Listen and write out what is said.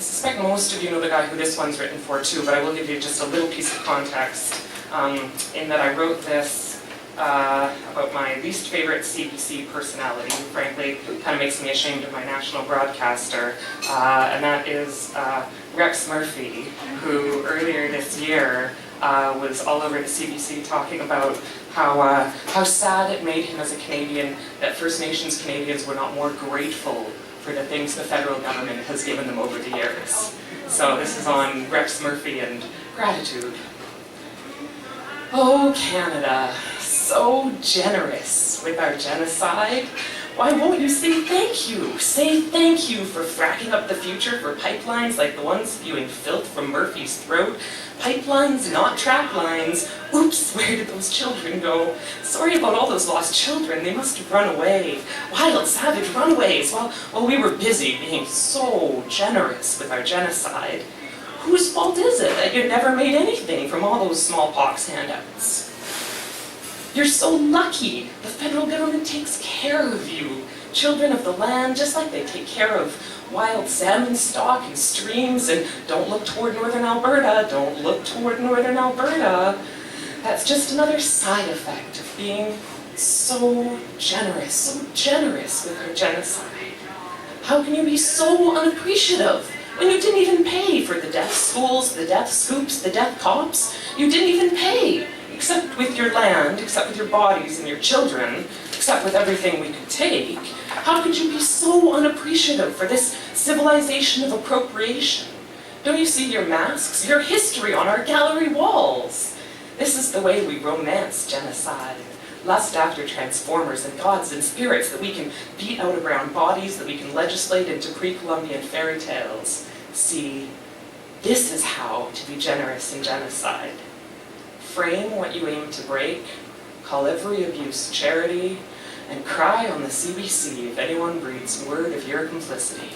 suspect most of you know the guy who this one's written for too, but I will give you just a little piece of context in that I wrote this about my least favorite CBC personality, who frankly kind of makes me ashamed of my national broadcaster, and that is Rex Murphy, who earlier this year was all over the CBC talking about how sad it made him as a Canadian that First Nations Canadians were not more grateful for the things the federal government has given them over the years. So this is on Rex Murphy and gratitude. Oh, Canada, so generous with our genocide. Why won't you say thank you? Say thank you for fracking up the future for pipelines like the ones spewing filth from Murphy's throat. Pipelines, not trap lines. Oops, where did those children go? Sorry about all those lost children. They must have run away. Wild, savage runaways while we were busy being so generous with our genocide. Whose fault is it that you never made anything from all those smallpox handouts? You're so lucky. The federal government takes care of you, children of the land, just like they take care of wild salmon stock and streams. And don't look toward northern Alberta, don't look toward northern Alberta. That's just another side effect of being so generous with our genocide. How can you be so unappreciative when you didn't even pay for the death schools, the death scoops, the death cops? You didn't even pay. Except with your land, except with your bodies and your children, except with everything we could take. How could you be so unappreciative for this civilization of appropriation? Don't you see your masks, your history on our gallery walls? This is the way we romance genocide, lust after transformers and gods and spirits that we can beat out of brown bodies, that we can legislate into pre-Columbian fairy tales. See, this is how to be generous in genocide. Frame what you aim to break, call every abuse charity, and cry on the CBC if anyone breathes word of your complicity.